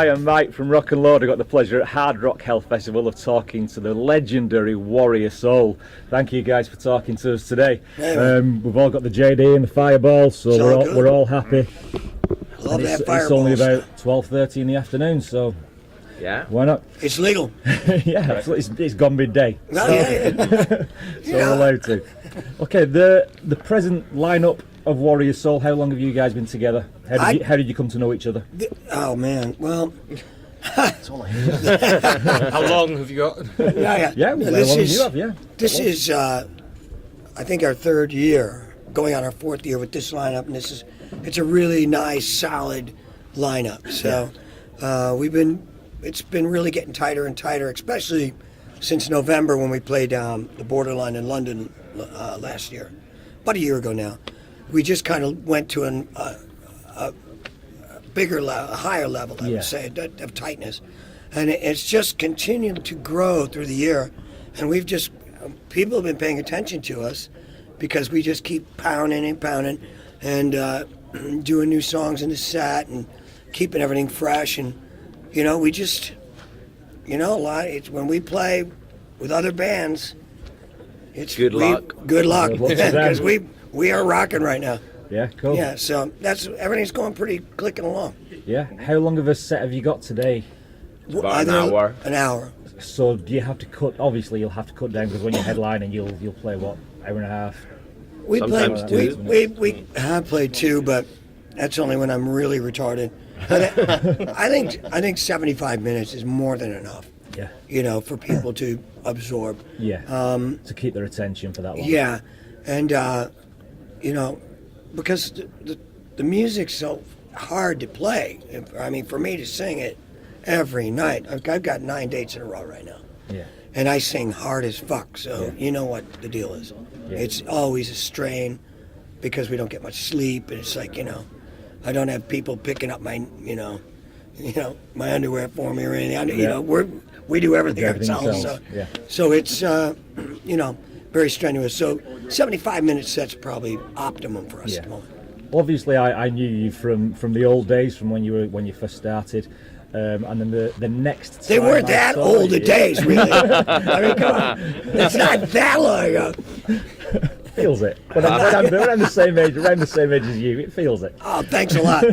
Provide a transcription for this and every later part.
I and Mike from Rock and Load have got the pleasure at Hard Rock Health Festival of talking to the legendary Warrior Soul. Thank you guys for talking to us today. We've all got the JD and the Fireball, so we're all happy. Love that It's Fireball. only about 12:30 in the afternoon, so Yeah. why not? It's legal. Yeah, it's gone midday. No, yeah. So we're allowed to. Okay, the present lineup of Warrior Soul. How long have you guys been together? How did you come to know each other? Oh man, well, That's all I hear. How long have you got? Yeah, well, how long have you have? Yeah. This is, I think, our third year, going on our fourth year with this lineup, and it's a really nice, solid lineup. So it's been really getting tighter and tighter, especially since November when we played the Borderline in London last year, about a year ago now. We just kind of went to a bigger level, a higher level, I would say, of tightness. And it's just continued to grow through the year. And people have been paying attention to us because we just keep pounding and doing new songs in the set and keeping everything fresh. And, we just, a lot, it's when we play with other bands, it's Good luck. Good luck. Because we are rocking right now. Yeah, cool. Yeah, so everything's going pretty clicking along. Yeah. How long of a set have you got today? About an hour. An hour. So do you have to cut? Obviously, you'll have to cut down because when you're headlining, you'll play what, hour and a half? We Sometimes played. two. We have played two, but that's only when I'm really retarded. But I think 75 minutes is more than enough. Yeah. For people to absorb. Yeah. To keep their attention for that long. Yeah, and because the music's so hard to play. I mean, for me to sing it every night, I've got 9 dates in a row right now. Yeah. And I sing hard as fuck, so you know what the deal is. Yeah. It's always a strain because we don't get much sleep, and it's like, I don't have people picking up my, my underwear for me or anything. We do everything ourselves. So it's, very strenuous. So 75-minute sets probably optimum for us at the moment. Obviously, I knew you from the old days, from when you first started, and then the next. They time weren't I that saw old you- of days, really. I mean, come on, it's not that long ago. Feels it. When I'm around the same age as you, it feels it. Oh, thanks a lot.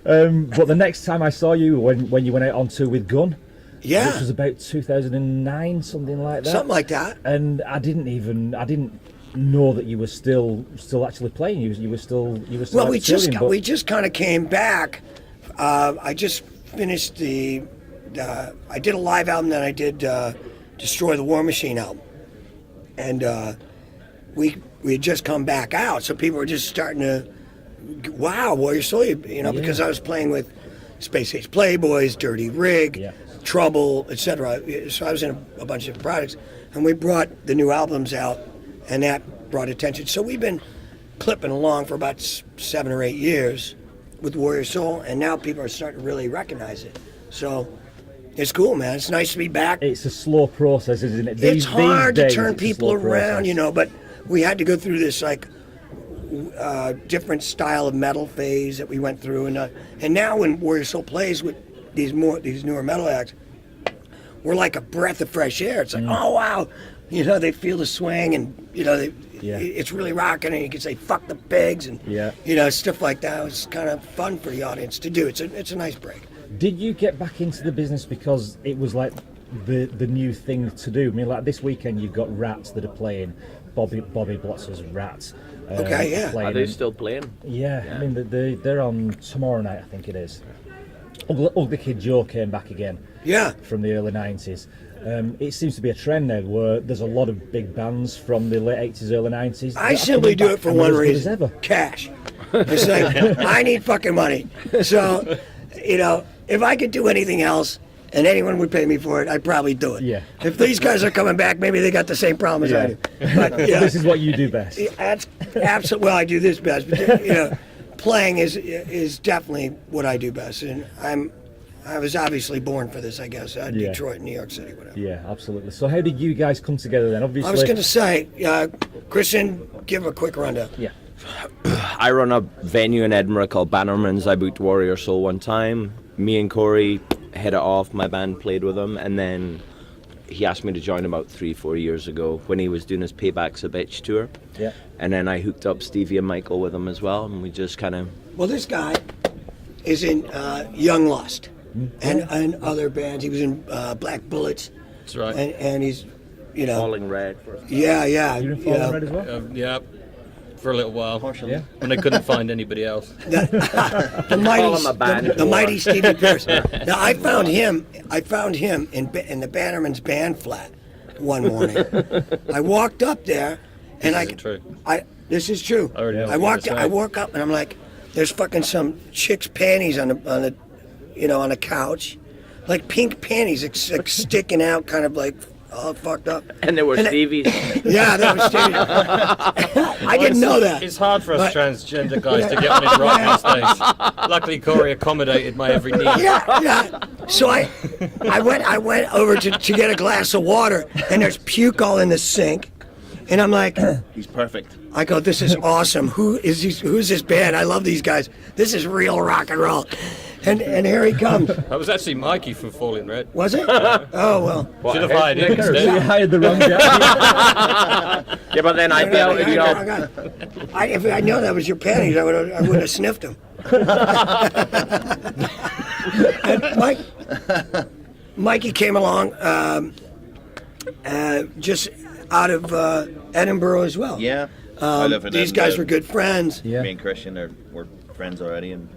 But the next time I saw you, when you went out on tour with Gun, Yeah, which was about 2009, something like that. something like that. And I didn't know that you were still actually playing. You were still. Well, out we touring, just kind of came back. I just finished I did a live album, then I did Destroy the War Machine album, and we had just come back out, so people were just starting to, wow, Warrior Soul, because I was playing with Space Age Playboys, Dirty Rig, Trouble, etc. So I was in a bunch of products, and we brought the new albums out, and that brought attention. So we've been clipping along for about 7 or 8 years with Warrior Soul, and now people are starting to really recognize it. So it's cool, man. It's nice to be back. It's a slow process, isn't it? It's hard to days, turn it's a people slow around, process. but we had to go through this different style of metal phase that we went through, and now when Warrior Soul plays with these newer metal acts, we're like a breath of fresh air. It's like, oh wow, they feel the swing, and it's really rocking, and you can say fuck the pigs, and stuff like that. It's kind of fun for the audience to do. It's a nice break. Did you get back into the business because it was like the new thing to do? I mean, like this weekend you've got Rats that are playing, Bobby Blotzer's Rats. Okay, yeah. Are they still playing? Yeah, I mean they're on tomorrow night, I think it is. Ugly Kid Joe came back again. Yeah. From the early 90s. It seems to be a trend now where there's a lot of big bands from the late 80s, early 90s. I simply do it for one reason: ever. cash. It's like I need fucking money. So, if I could do anything else and anyone would pay me for it, I'd probably do it. Yeah. If these guys are coming back, maybe they got the same problem as I do. But This is what you do best. that's absolutely. Well, I do this best, but playing is definitely what I do best, and I was obviously born for this, I guess. Detroit, New York City, whatever. Yeah, absolutely. So how did you guys come together then? Obviously, I was going to say, Christian, give a quick rundown. Yeah. I run a venue in Edinburgh called Bannerman's. I booked Warrior Soul one time. me and Corey hit it off. My band played with him, and then he asked me to join about 3-4 years ago when he was doing his Payback's a Bitch tour. Yeah. And then I hooked up Stevie and Michael with him as well, and we just kind of... Well, this guy is in Young Lust and other bands. He was in Black Bullets. That's right. And he's, you know. Falling Red. Yeah. You're in Falling Red as well? Yeah, for a little while. Yeah. When they couldn't find anybody else. The mighty Stevie Pierce. Now I found him in the Bannerman's band flat one morning. I walked up there, and this is true. I woke up and I'm like, there's fucking some chick's panties on the couch, like pink panties, like sticking out, kind of like all fucked up. And they were Stevie's. Yeah, that was Stevie. I didn't know that. It's hard for us transgender guys to get on his rock stage. Luckily, Corey accommodated my every need. Yeah. So I went over to get a glass of water, and there's puke all in the sink, and I'm like, he's perfect. I go, this is awesome. Who's this band? I love these guys. This is real rock and roll. And here he comes. That was actually Mikey from Falling Red. Was it? Oh, well. Should have hired him You instead. hired the wrong guy. Yeah, but then I'd be out of job. If I know that was your panties, I would have sniffed them. And Mikey came along just out of Edinburgh as well. Yeah. I live in These guys Edinburgh. were good friends. Yeah. Me and Christian were friends already, and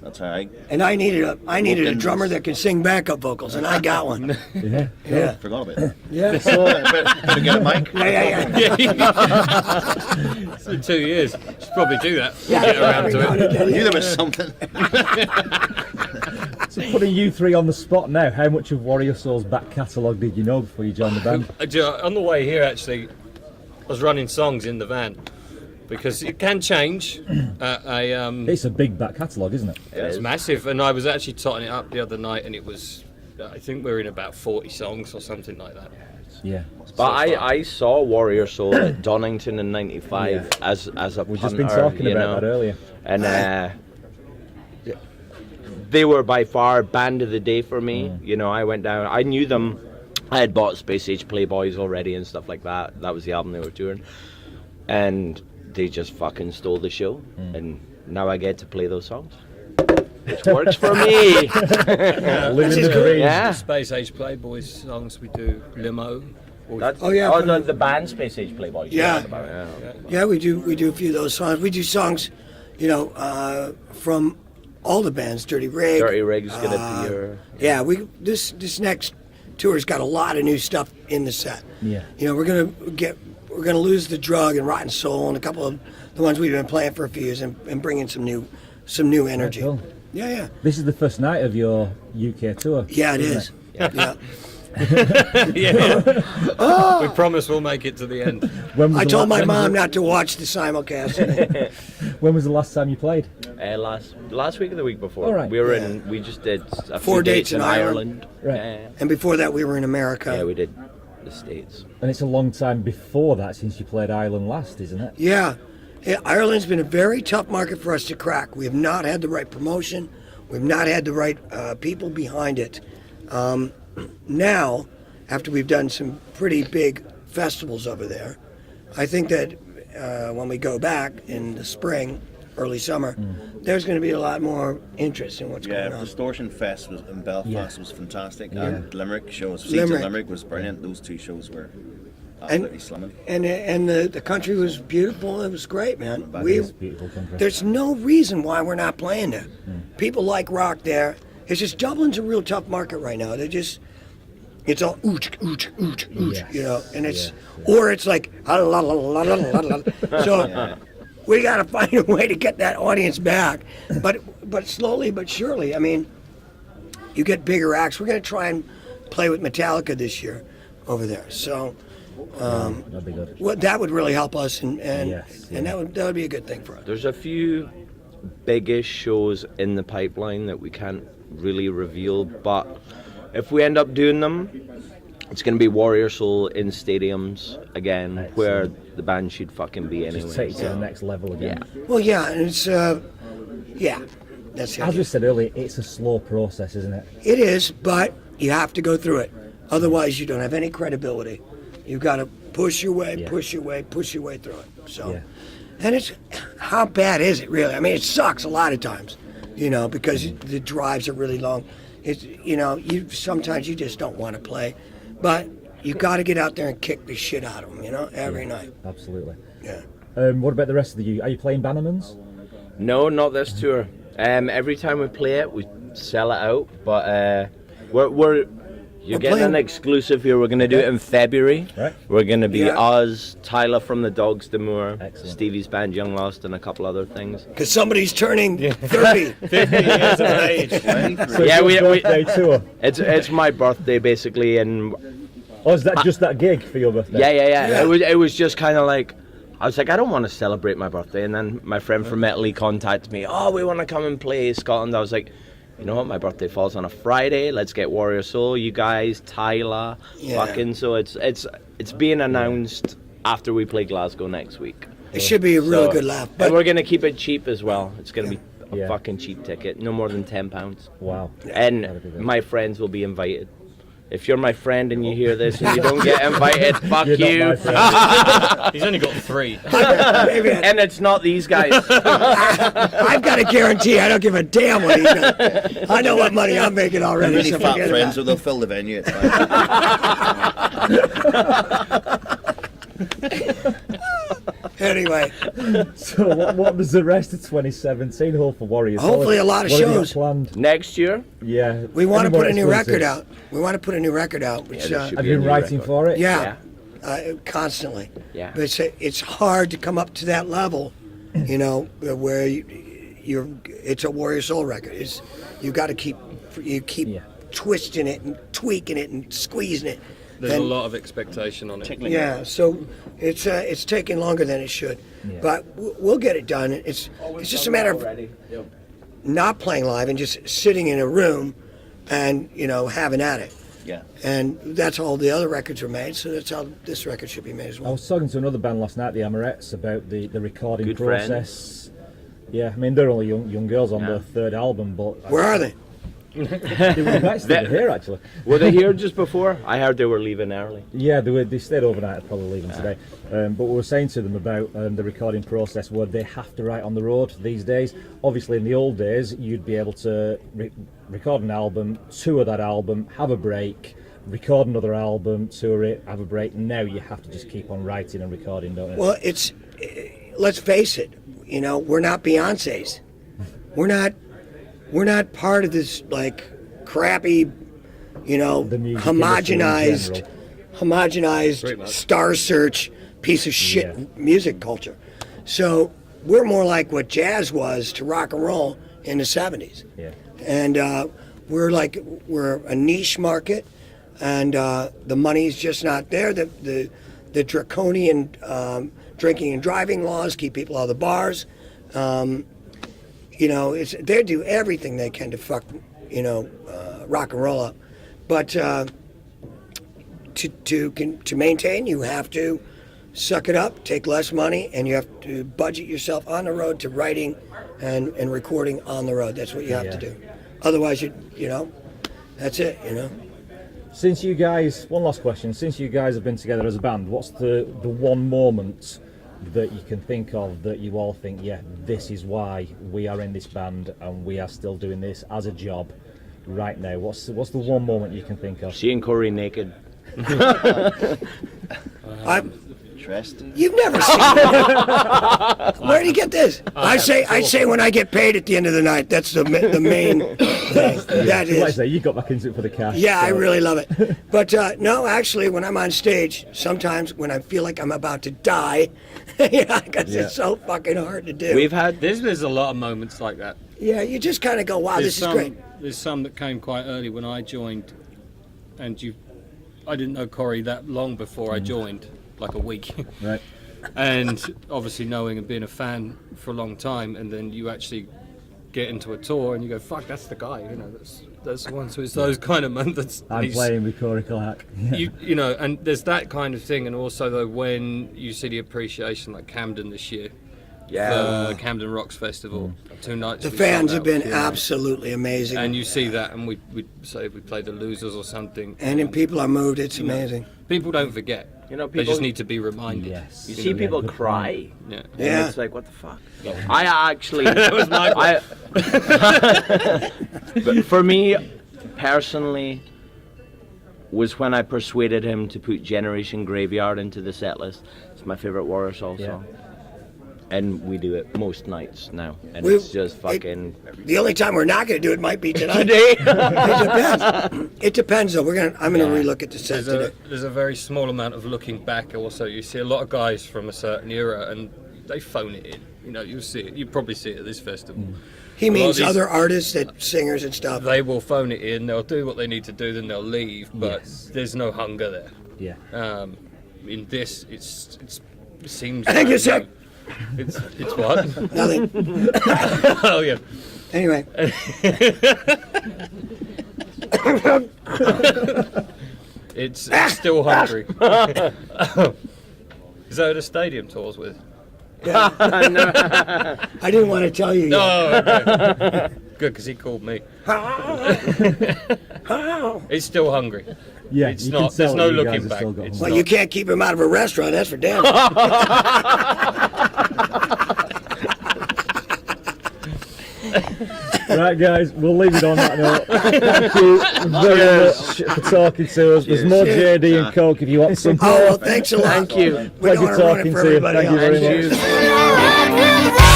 that's how I And I needed a drummer that could sing backup vocals, and I got one. Yeah. forgot about it. Yeah. Better get a mic. Yeah. It's been 2 years. Should probably do that. Yeah. Get around to it. I knew there was something. So putting you three on the spot now, how much of Warrior Soul's back catalogue did you know before you joined the band? On the way here, actually, I was running songs in the van because it can change. It's a big back catalogue, isn't it? It's massive, and I was actually totting it up the other night, and it was, I think we're in about 40 songs or something like that. Yeah. But I saw Warrior Soul at Donington in '95 as a We've punter, just been talking about that earlier. And they were by far band of the day for me. You know, I went down, I knew them. I had bought Space Age Playboys already and stuff like that. That was the album they were touring. And they just fucking stole the show. And now I get to play those songs. Which works for me. Living the dream. Yeah. Space Age Playboys songs, we do Limo. That's, Oh, yeah, from the band Space Age Playboys. you're Yeah. talking about, yeah. Yeah, we do a few of those songs. We do songs, from all the bands. Dirty Rig. Dirty Rig's gonna be your... Yeah, this next tour's got a lot of new stuff in the set. Yeah. We're gonna lose the Drug and Rotten Soul and a couple of the ones we've been playing for a few years and bring in some new energy. Cool. Yeah. This is the first night of your UK tour. Yeah, it isn't is. Yeah. Yeah. We promise we'll make it to the end. When was I the told my when was mom the- not to watch the simulcast. When was the last time you played? Last week or the week before. All right. We just did a 4 few dates dates in in Ireland. Ireland. Right. Yeah. And before that, we were in America. Yeah, we did the States. And it's a long time before that since you played Ireland last, isn't it? Yeah, Ireland's been a very tough market for us to crack. We have not had the right promotion. We've not had the right people behind it. Now, after we've done some pretty big festivals over there, I think that when we go back in the spring, early summer, there's going to be a lot more interest in what's going on. Distortion Fest in Belfast was fantastic. And Limerick shows. Seeds Limerick. in Limerick was brilliant. Those two shows were absolutely slumming. And the country was beautiful. It was great, man. It's a beautiful country. There's no reason why we're not playing there. People like rock there. It's just Dublin's a real tough market right now. It's all ooch, ooch, ooch, ooch, Yes. and it's, or it's like, la, la, la, la, la, la, la. So we got to find a way to get that audience back. But slowly but surely, I mean, you get bigger acts. We're going to try and play with Metallica this year over there. So That'd be good. that would really help us, and Yes, yeah. that would be a good thing for us. There's a few biggish shows in the pipeline that we can't really reveal, but if we end up doing them, it's going to be Warrior Soul in stadiums again, where the band should fucking be anyway. Just take it to the next level again. Well, yeah, and it's That's the As idea. we said earlier, it's a slow process, isn't it? It is, but you have to go through it. Otherwise, you don't have any credibility. You've got to push your way, Yeah. push your way, push your way through it. So, Yeah. and it's how bad is it really? I mean, it sucks a lot of times, because the drives are really long. It's you sometimes you just don't want to play, but you got to get out there and kick the shit out of them, every night. Absolutely. Yeah. What about the rest of you? Are you playing Bannerman's? No, not this tour. Every time we play it, we sell it out. But you're getting playing- an exclusive here. We're gonna do it in February. Right. We're gonna be Yeah. us, Tyler from the Dogs D'Amour, Excellent. Stevie's band Young Lost, and a couple other things. Because somebody's turning 30. 50 years of age. So Yeah, it's your we- birthday tour. It's my birthday basically, and Or is that just that gig for your birthday? yeah. Yeah. It was just kind of like. I was like, I don't want to celebrate my birthday, and then my friend from Italy contacted me. Oh, we want to come and play Scotland. I was like, you know what? My birthday falls on a Friday. Let's get Warrior Soul. You guys, Tyler, Yeah. fucking. So it's being announced after we play Glasgow next week. It should be a really So- good laugh. And But we're gonna keep it cheap as well. It's gonna be a Yeah. fucking cheap ticket, no more than £10. Wow. And That'd be good. my friends will be invited. If you're my friend and you hear this and you don't get invited, fuck You're not you. my friend. He's only got 3. maybe And it's not these guys. I've got a guarantee. I don't give a damn what he does. I know what money I'm making They're already. really so fat forget friends, about so it. they'll fill the venue. It's fine. Anyway, So what does the rest of 2017 hold for Warriors? Hopefully a lot of What have you got shows. planned? Next year, Yeah. we want to Any more put a new record exclusives? out. We want to put a new record out. Which, there should Have be you a been new writing record. for it? yeah, constantly. Yeah. But it's hard to come up to that level, where it's a Warrior Soul record. You got to keep Yeah. twisting it and tweaking it and squeezing it. There's a And- lot of expectation on it. Yeah, so it's taking longer than it should, Yeah. but we'll get it done. It's just a matter of not playing live and just sitting in a room and having at it. Yeah. And that's how all the other records were made. So that's how this record should be made as I well. was talking to another band last night, the Amorettes, about the recording Good process. Yeah, I mean they're only young girls on Yeah. their third album, but Where are they? they might still be here actually. were they here just before? I heard they were leaving early. Yeah, they stayed overnight. They're probably leaving today. But we were saying to them about the recording process where they have to write on the road these days. Obviously, in the old days, you'd be able to record an album, tour that album, have a break, record another album, tour it, have a break. Now you have to just keep on writing and recording, don't you? Well, let's face it. We're not Beyonce's. We're not part of this crappy, The music industry in homogenized Pretty much. Star Search piece of shit Yeah. music culture. So we're more like what jazz was to rock and roll in the 70s. Yeah. And we're a niche market, and the money's just not there. The draconian drinking and driving laws keep people out of the bars. They do everything they can to fuck, rock and roll up. But to maintain, you have to suck it up, take less money, and you have to budget yourself on the road to writing and recording on the road. That's what you have to Yeah. do. Otherwise, that's it. Since you guys, one last question. Since you guys have been together as a band, what's the one moment that you can think of that you all think, yeah, this is why we are in this band and we are still doing this as a job right now? What's the one moment you can think of? Seeing Corey naked. Interesting. You've never seen it. Where do you get this? I say when I get paid at the end of the night. That's the main thing. That Like I is. say, you got back into it for the cash. Yeah, I so- really love it. But no, actually, when I'm on stage, sometimes when I feel like I'm about to die, because Yeah. it's so fucking hard to do. We've had There's a lot of moments like that. Yeah, you just kind of go, wow, this is great. There's some that came quite early when I joined, and I didn't know Corey that long before I joined, like a week. Right. And obviously knowing and being a fan for a long time, and then you actually get into a tour and you go, fuck, that's the guy, that's the one. So it's those kind of moments. I'm playing with Corey Clark. And there's that kind of thing. And also though, when you see the appreciation like Camden this year, Yeah. the Camden Rocks Festival. 2 nights. The we fans sold have out. been absolutely amazing. And you see that, and we say we play the Losers or something. And then people are moved. It's amazing. People don't forget. You know, They people. just need to be reminded. Yes. You You see know, people good cry. Yeah. And Yeah. it's like, what the fuck? I actually. That was my But for me, personally, was when I persuaded him to put Generation Graveyard into the set list. It's my favorite Warrior Soul song. And we do it most nights now. And it's just fucking. The only time we're not going to do it might be tonight. Today? It depends. It depends, though. I'm going to relook at the set today. There's a very small amount of looking back. Also, you see a lot of guys from a certain era, and they phone it in. You know, you see it. You probably see it at this festival. He means these- other artists, that singers and stuff. They will phone it in. They'll do what they need to do, then they'll leave. But there's no hunger there. Yeah. In this, it seems. I think like, it's it. It's what? Nothing. Oh yeah. Anyway, It's still hungry. Is that who the stadium tours with? I didn't want to tell you yet. No. Okay. Good, because he called me. It's still hungry. Yeah, It's you not- can tell there's no that you guys looking have back. still got It's one. Well, you can't keep him out of a restaurant, that's for damn sure. Right, guys, we'll leave it on that note. Thank you very much for talking to us. There's more JD and Coke if you want some Oh, more. well, thanks a lot. Thank you. We don't Pleasure want to run talking it for to you. everybody Thank you else. very much. And you.